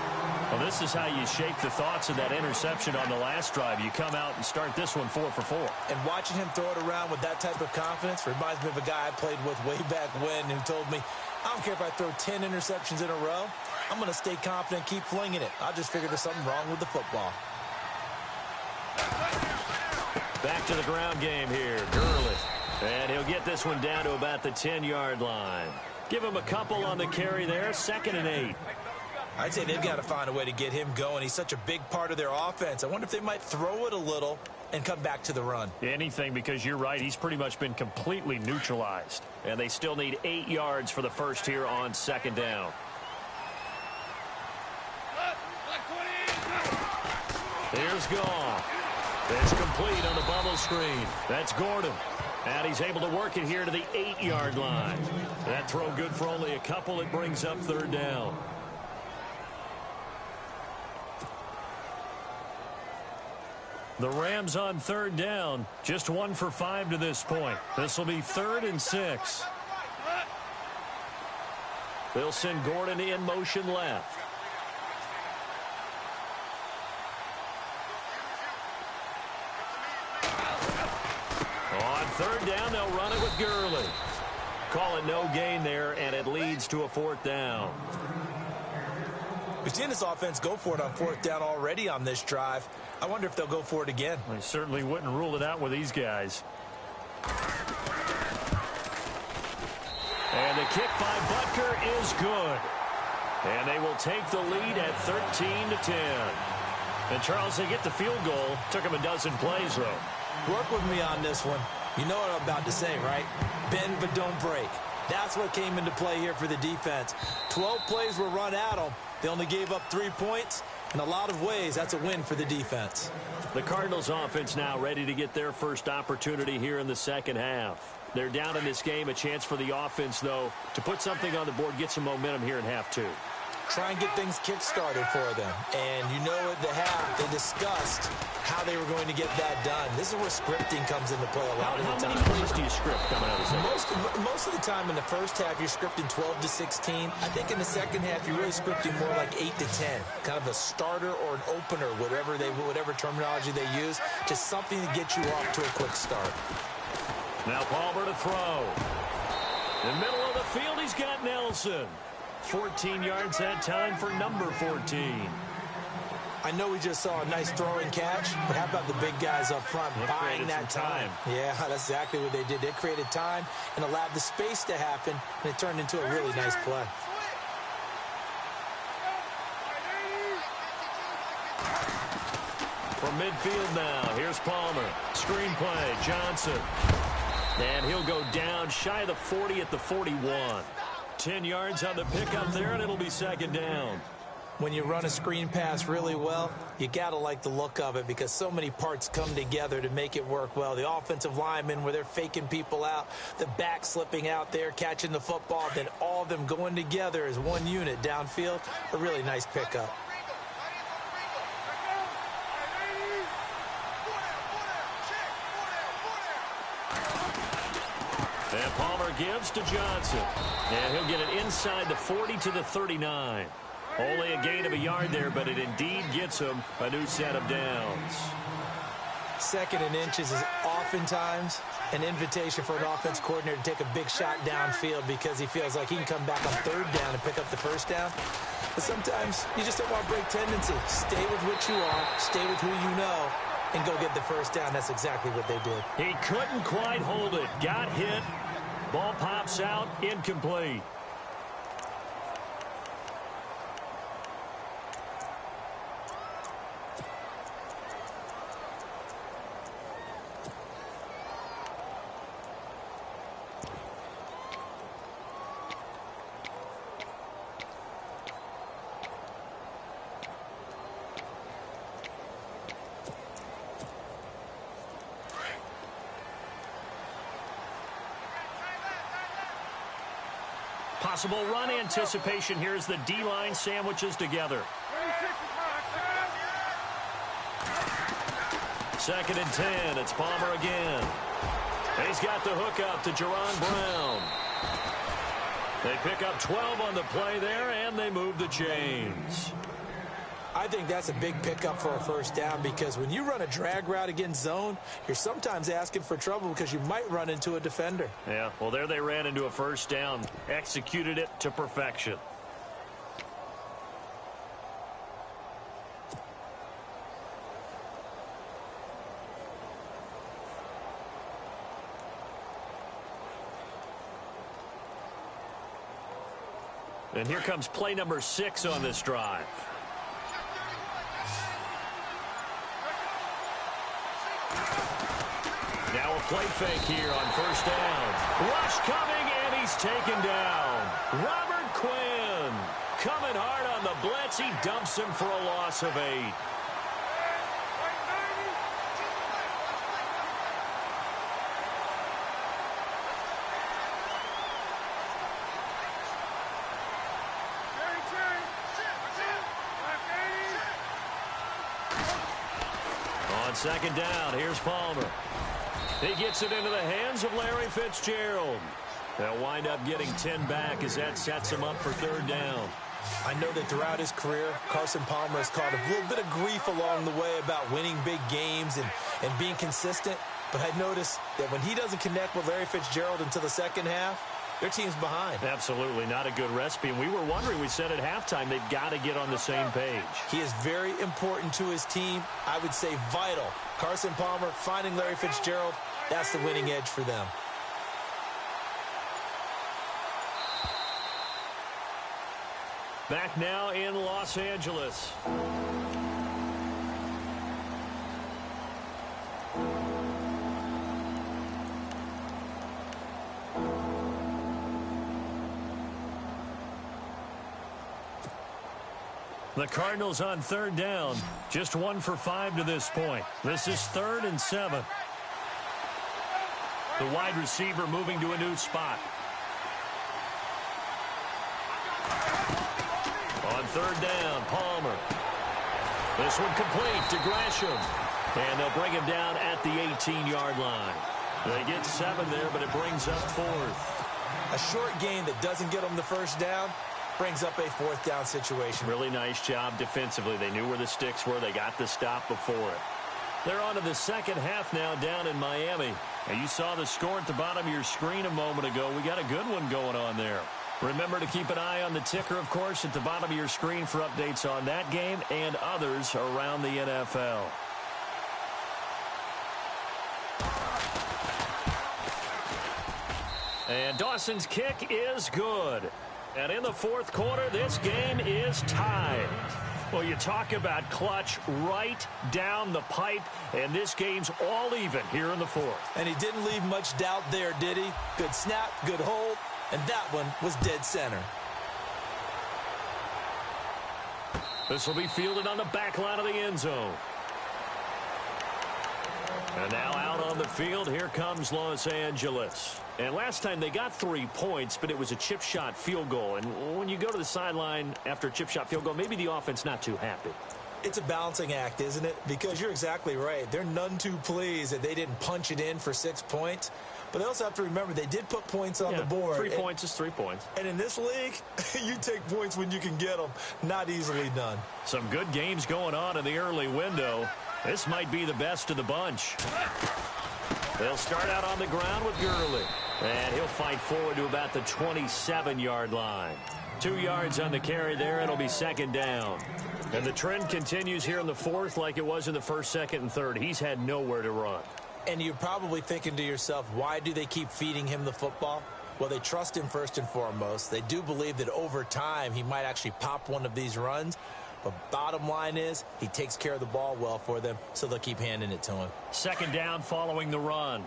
Well, this is how you shake the thoughts of that interception on the last drive. You come out and start this one 4 for 4. And watching him throw it around with that type of confidence reminds me of a guy I played with way back when who told me, I don't care if I throw 10 interceptions in a row. I'm going to stay confident, keep flinging it. I just figured there's something wrong with the football. Back to the ground game here, Gurley. And he'll get this one down to about the 10-yard line. Give him a couple on the carry there, 2nd and 8. I'd say they've got to find a way to get him going. He's such a big part of their offense. I wonder if they might throw it a little and come back to the run. Anything, because you're right, he's pretty much been completely neutralized. And they still need 8 yards for the first here on 2nd down. Here's Goff. It's complete on the bubble screen. That's Gordon. And he's able to work it here to the 8-yard line. That throw good for only a couple. It brings up 3rd down. The Rams on 3rd down. Just 1 for 5 to this point. This will be 3rd and 6. They'll send Gordon in motion left. On 3rd down, they'll run it with Gurley. Call it no gain there, and it leads to a 4th down. We've seen this offense go for it on 4th down already on this drive. I wonder if they'll go for it again. I certainly wouldn't rule it out with these guys. And the kick by Butker is good. And they will take the lead at 13-10. And, Charles, they get the field goal. Took them a dozen plays, though. Work with me on this one. You know what I'm about to say, right? Bend but don't break. That's what came into play here for the defense. 12 plays were run at them. They only gave up 3 points. In a lot of ways, that's a win for the defense. The Cardinals offense now ready to get their first opportunity here in the second half. They're down in this game. A chance for the offense, though, to put something on the board, get some momentum here in half 2. try and get things kick-started for them. And you know at the half, they discussed how they were going to get that done. This is where scripting comes into play a lot of the time. How many plays do you script coming out of the second? Most of the time in the first half, you're scripting 12 to 16. I think in the second half, you're really scripting more like 8 to 10. Kind of a starter or an opener, whatever terminology they use. Just something to get you off to a quick start. Now Palmer to throw. In the middle of the field, he's got Nelson. 14 yards that time for number 14. I know we just saw a nice throwing catch, but how about the big guys up front buying that time? Yeah, that's exactly what they did. They created time and allowed the space to happen, and it turned into a really nice play. From midfield now, here's Palmer. Screen play, Johnson. And he'll go down shy of the 40 at the 41. 10 yards on the pickup there, and it'll be second down. When you run a screen pass really well, you got to like the look of it because so many parts come together to make it work well. The offensive linemen, where they're faking people out, the back slipping out there, catching the football, then all of them going together as one unit downfield. A really nice pickup. And Palmer gives to Johnson. And he'll get it inside the 40 to the 39. Only a gain of a yard there, but it indeed gets him a new set of downs. Second and inches is oftentimes an invitation for an offense coordinator to take a big shot downfield because he feels like he can come back on third down and pick up the first down. But sometimes you just don't want break tendency. Stay with what you are, stay with who you know, and go get the first down. That's exactly what they did. He couldn't quite hold it. Got hit. Ball pops out. Incomplete. Possible run anticipation here as the D-line sandwiches together. Second and 10. It's Palmer again. He's got the hook up to Jerron Brown. They pick up 12 on the play there, and they move the chains. I think that's a big pickup for a first down because when you run a drag route against zone, you're sometimes asking for trouble because you might run into a defender. Yeah, well, there they ran into a first down, executed it to perfection. And here comes play number 6 on this drive. Now a play fake here on first down. Rush coming, and he's taken down. Robert Quinn coming hard on the blitz. He dumps him for a loss of 8. On second down, here's Palmer. He gets it into the hands of Larry Fitzgerald. They'll wind up getting 10 back as that sets him up for third down. I know that throughout his career, Carson Palmer has caught a little bit of grief along the way about winning big games and being consistent. But I noticed that when he doesn't connect with Larry Fitzgerald until the second half, their team's behind. Absolutely not a good recipe. And we were wondering, we said at halftime, they've got to get on the same page. He is very important to his team. I would say vital. Carson Palmer finding Larry Fitzgerald, that's the winning edge for them. Back now in Los Angeles. The Cardinals on third down. Just 1 for 5 to this point. This is 3rd and 7. The wide receiver moving to a new spot. On third down, Palmer. This one complete to Gresham. And they'll bring him down at the 18-yard line. They get 7 there, but it brings up 4th. A short gain that doesn't get them the first down brings up a 4th down situation. Really nice job defensively. They knew where the sticks were. They got the stop before it. They're on to the second half now down in Miami. And you saw the score at the bottom of your screen a moment ago. We got a good one going on there. Remember to keep an eye on the ticker, of course, at the bottom of your screen for updates on that game and others around the NFL. And Dawson's kick is good. And in the fourth quarter, this game is tied. Well, you talk about clutch right down the pipe, and this game's all even here in the fourth. And he didn't leave much doubt there, did he? Good snap, good hold, and that one was dead center. This will be fielded on the back line of the end zone. And now out on the field, here comes Los Angeles. And last time they got 3 points, but it was a chip shot field goal. And when you go to the sideline after a chip shot field goal, maybe the offense not too happy. It's a balancing act, isn't it? Because you're exactly right. They're none too pleased that they didn't punch it in for 6 points. But they also have to remember they did put points on the board. 3 points is 3 points. And in this league, you take points when you can get them. Not easily done. Some good games going on in the early window. This might be the best of the bunch. They'll start out on the ground with Gurley. And he'll fight forward to about the 27-yard line. 2 yards on the carry there. It'll be second down. And the trend continues here in the fourth like it was in the first, second, and third. He's had nowhere to run. And you're probably thinking to yourself, why do they keep feeding him the football? Well, they trust him first and foremost. They do believe that over time he might actually pop one of these runs. But bottom line is he takes care of the ball well for them, so they'll keep handing it to him. Second down following the run.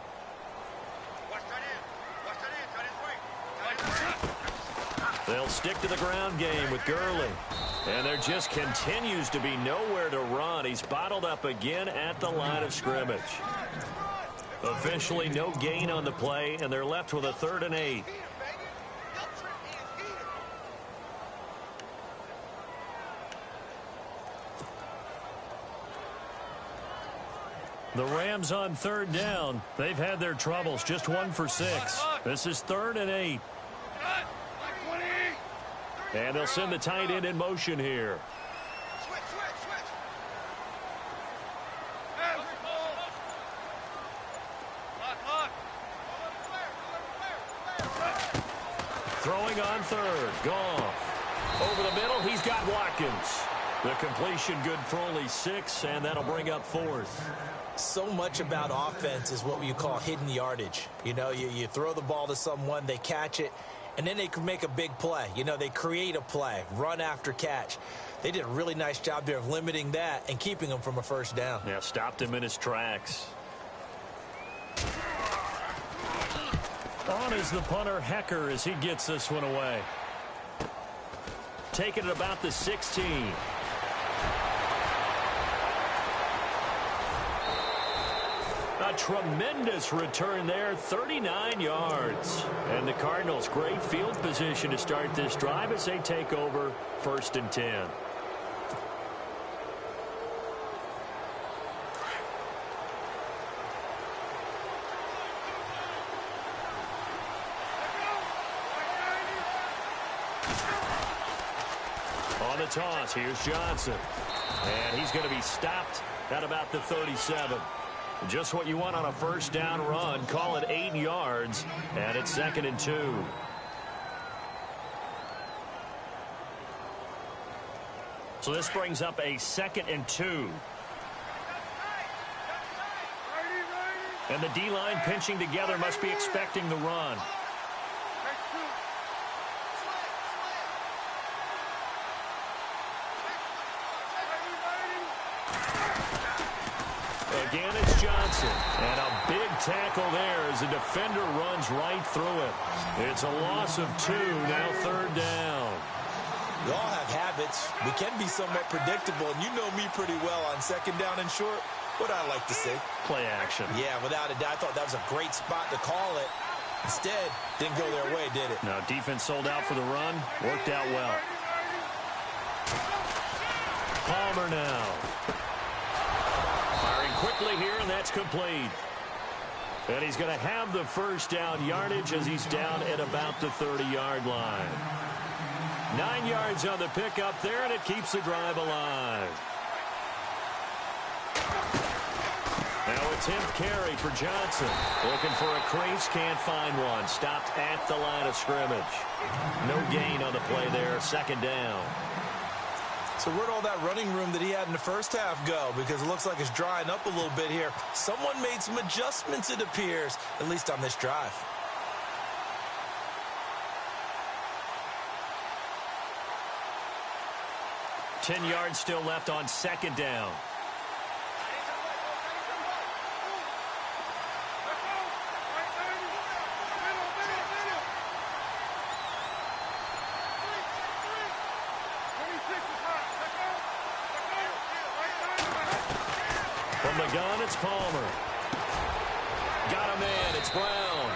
They'll stick to the ground game with Gurley. And there just continues to be nowhere to run. He's bottled up again at the line of scrimmage. Officially no gain on the play, and they're left with a 3rd and 8. The Rams on 3rd down. They've had their troubles. Just 1 for 6. This is 3rd and 8. And they'll send the tight end in motion here. Throwing on 3rd. Goff. Over the middle, he's got Watkins. The completion good for only 6, and that'll bring up 4th. So much about offense is what you call hidden yardage. You know, you throw the ball to someone, they catch it, and then they can make a big play. You know, they create a play, run after catch. They did a really nice job there of limiting that and keeping him from a first down. Yeah, stopped him in his tracks. On is the punter, Hecker, as he gets this one away. Taking it about the 16. A tremendous return there, 39 yards. And the Cardinals, great field position to start this drive as they take over 1st and 10. On the toss, here's Johnson. And he's going to be stopped at about the 37. Just what you want on a first down run. Call it 8 yards, and it's 2nd and 2. So this brings up a 2nd and 2. And the D-line pinching together must be expecting the run. Again, it's Johnson. And a big tackle there as the defender runs right through it. It's a loss of 2, now 3rd down. We all have habits. We can be somewhat predictable, and you know me pretty well on 2nd down and short. What I like to say? Play action. Yeah, without a doubt. I thought that was a great spot to call it. Instead, didn't go their way, did it? No, defense sold out for the run. Worked out well. Palmer now. Firing quickly here, and that's complete. And he's going to have the first down yardage as he's down at about the 30-yard line. 9 yards on the pickup there, and it keeps the drive alive. Now a 10th carry for Johnson. Looking for a crease, can't find one. Stopped at the line of scrimmage. No gain on the play there, second down. So where'd all that running room that he had in the first half go? Because it looks like it's drying up a little bit here. Someone made some adjustments, it appears, at least on this drive. Ten yards still left on second down. From the gun, it's Palmer. Got a man, it's Brown.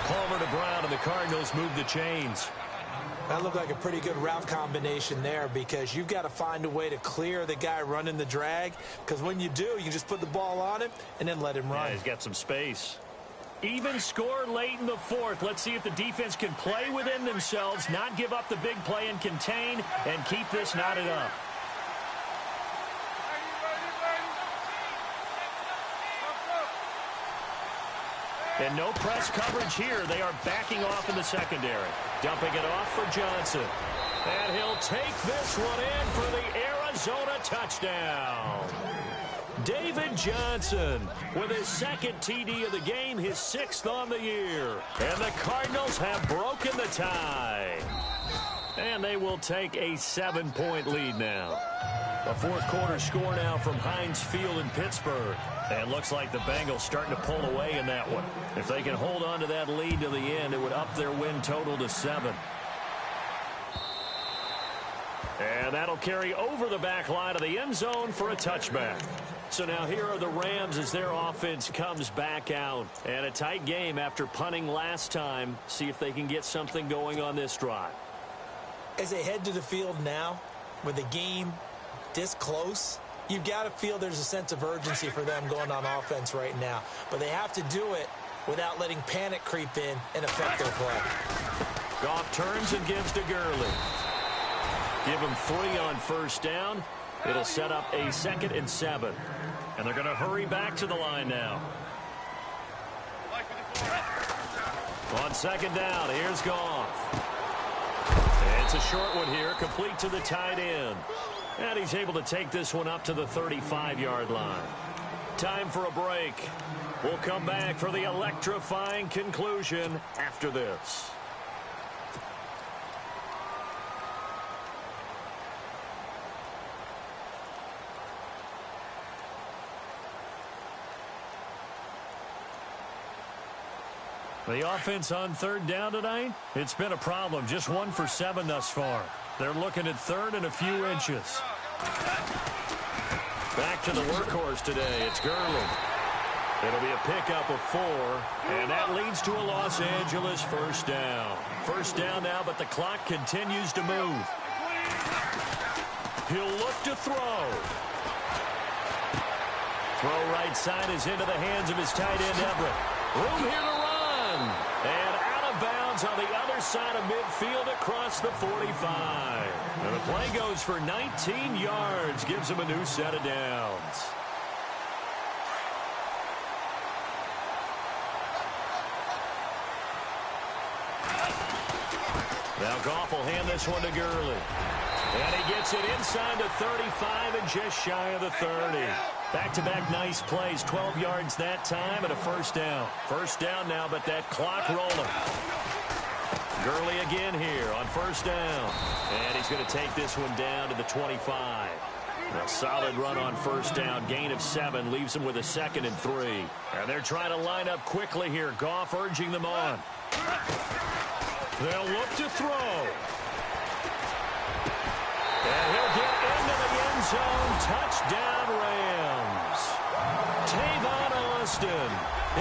Palmer to Brown, and the Cardinals move the chains. That looked like a pretty good route combination there, because you've got to find a way to clear the guy running the drag, because when you do, you just put the ball on him and then let him run. Yeah, he's got some space. Even score late in the fourth. Let's see if the defense can play within themselves, not give up the big play and contain, and keep this knotted up. And no press coverage here. They are backing off in the secondary. Dumping it off for Johnson. And he'll take this one in for the Arizona touchdown. David Johnson with his second TD of the game, his 6th on the year. And the Cardinals have broken the tie. And they will take a 7-point lead now. A fourth quarter score now from Heinz Field in Pittsburgh. And looks like the Bengals starting to pull away in that one. If they can hold on to that lead to the end, it would up their win total to 7. And that'll carry over the back line of the end zone for a touchback. So now here are the Rams as their offense comes back out. And a tight game after punting last time. See if they can get something going on this drive. As they head to the field now, with the game this close, you've got to feel there's a sense of urgency for them going on offense right now. But they have to do it without letting panic creep in and affect their play. Goff turns and gives to Gurley. Give him 3 on first down. It'll set up a 2nd and 7. And they're going to hurry back to the line now. On second down, here's Goff. It's a short one here, complete to the tight end. And he's able to take this one up to the 35-yard line. Time for a break. We'll come back for the electrifying conclusion after this. The offense on third down tonight, it's been a problem. Just 1 for 7 thus far. They're looking at third and a few inches. Back to the workhorse today. It's Gurley. It'll be a pickup of 4, and that leads to a Los Angeles first down. First down now, but the clock continues to move. He'll look to throw. Throw right side is into the hands of his tight end, Everett. Room here to run. And out of bounds on the other side of midfield across the 45. And the play goes for 19 yards. Gives him a new set of downs. Now Goff will hand this one to Gurley. And he gets it inside the 35 and just shy of the 30. Back-to-back nice plays, 12 yards that time and a first down. First down now, but that clock rolling. Gurley again here on first down. And he's going to take this one down to the 25. A solid run on first down. Gain of 7 leaves him with a 2nd and 3. And they're trying to line up quickly here. Goff urging them on. They'll look to throw. And he'll get into the end zone. Touchdown, Rams. Tavon Austin,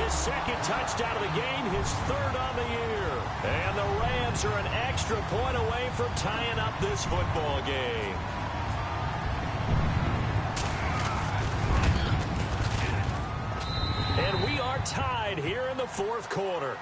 his 2nd touchdown of the game, his 3rd on the year. And the Rams are an extra point away from tying up this football game. tied here in the fourth quarter.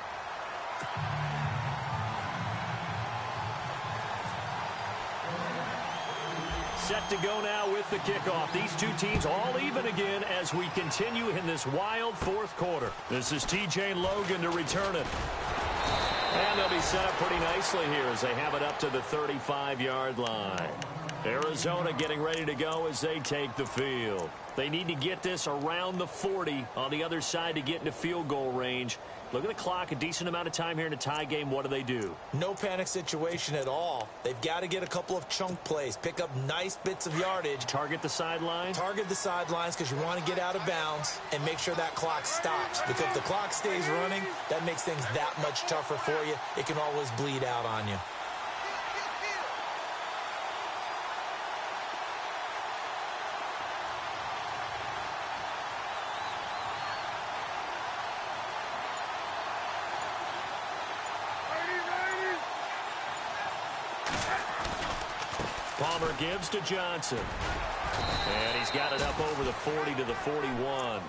Set to go now with the kickoff. These two teams all even again as we continue in this wild fourth quarter. This is TJ Logan to return it. And they'll be set up pretty nicely here as they have it up to the 35-yard line. Arizona getting ready to go as they take the field. They need to get this around the 40 on the other side to get into field goal range. Look at the clock, a decent amount of time here in a tie game. What do? No panic situation at all. They've got to get a couple of chunk plays, pick up nice bits of yardage. Target the sideline? Target the sidelines because you want to get out of bounds and make sure that clock stops. Because if the clock stays running, that makes things that much tougher for you. It can always bleed out on you. Palmer gives to Johnson. And he's got it up over the 40 to the 41.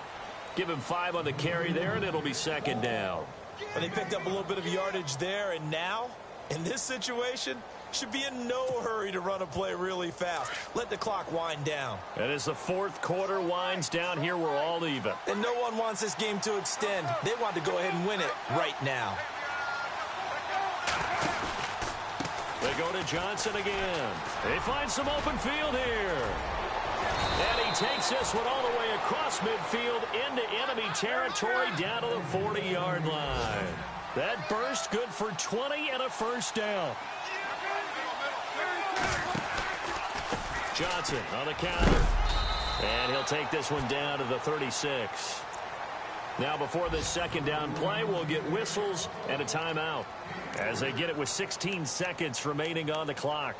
Give him 5 on the carry there, and it'll be second down. But they picked up a little bit of yardage there, and now, in this situation, should be in no hurry to run a play really fast. Let the clock wind down. And as the fourth quarter winds down here, we're all even. And no one wants this game to extend. They want to go ahead and win it right now. They go to Johnson again. They find some open field here. And he takes this one all the way across midfield into enemy territory down to the 40-yard line. That burst good for 20 and a first down. Johnson on the counter. And he'll take this one down to the 36. Now before this second down play, we'll get whistles and a timeout as they get it with 16 seconds remaining on the clock.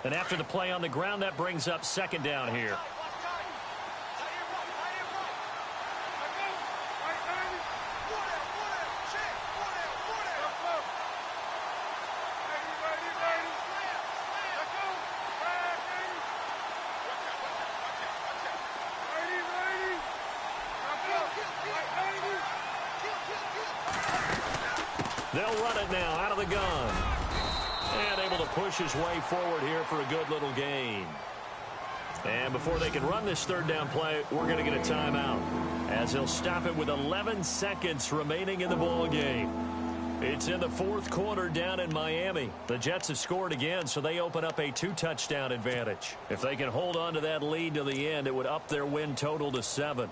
And after the play on the ground, that brings up second down here. They'll run it now out of the gun. And able to push his way forward here for a good little gain. And before they can run this third down play, we're going to get a timeout as he'll stop it with 11 seconds remaining in the ball game. It's in the fourth quarter down in Miami. The Jets have scored again, so they open up a 2-touchdown advantage. If they can hold on to that lead to the end, it would up their win total to 7.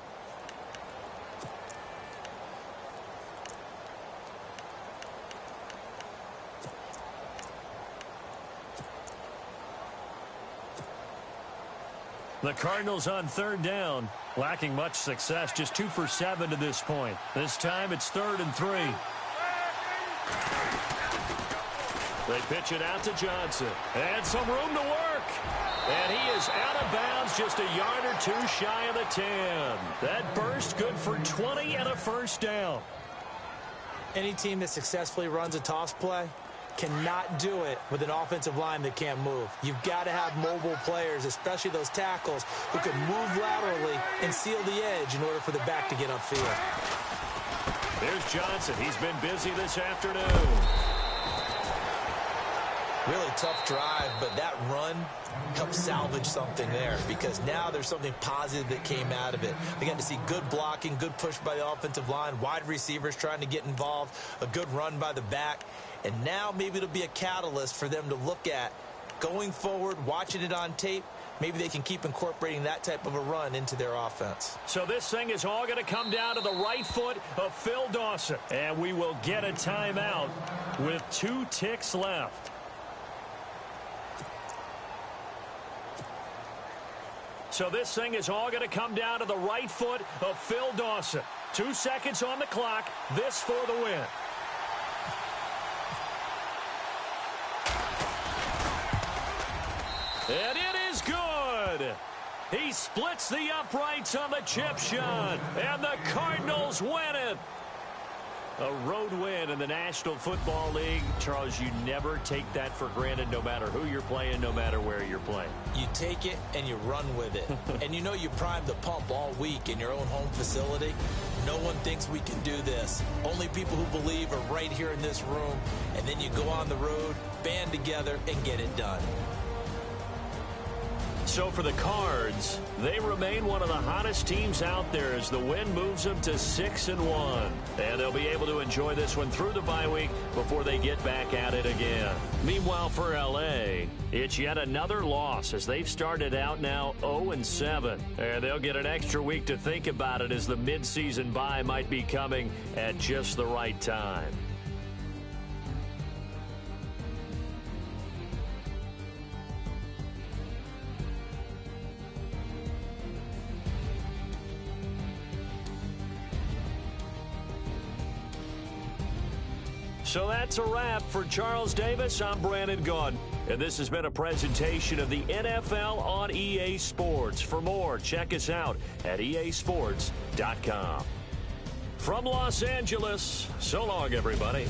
The Cardinals on third down, lacking much success, just 2 for 7 to this point. This time it's 3rd and 3. They pitch it out to Johnson. And some room to work. And he is out of bounds just a yard or 2 shy of the 10. That burst good for 20 and a first down. Any team that successfully runs a toss play cannot do it with an offensive line that can't move. You've got to have mobile players, especially those tackles, who can move laterally and seal the edge in order for the back to get upfield. There's Johnson. He's been busy this afternoon. Really tough drive, but that run helped salvage something there because now there's something positive that came out of it. They got to see good blocking, good push by the offensive line, wide receivers trying to get involved, a good run by the back. And now maybe it'll be a catalyst for them to look at going forward, watching it on tape. Maybe they can keep incorporating that type of a run into their offense. So this thing is all going to come down to the right foot of Phil Dawson. And we will get a timeout with 2 ticks left. So this thing is all going to come down to the right foot of Phil Dawson. 2 seconds on the clock. This for the win. And it is good. He splits the uprights on the chip shot. And the Cardinals win it. A road win in the National Football League. Charles, you never take that for granted no matter who you're playing, no matter where you're playing. You take it and you run with it. And you know you primed the pump all week in your own home facility. No one thinks we can do this. Only people who believe are right here in this room. And then you go on the road, band together, and get it done. So for the Cards, they remain one of the hottest teams out there as the win moves them to 6-1. And they'll be able to enjoy this one through the bye week before they get back at it again. Meanwhile, for L.A., it's yet another loss as they've started out now 0-7. And they'll get an extra week to think about it as the midseason bye might be coming at just the right time. So that's a wrap. For Charles Davis, I'm Brandon Gaudin. And this has been a presentation of the NFL on EA Sports. For more, check us out at easports.com. From Los Angeles, so long, everybody.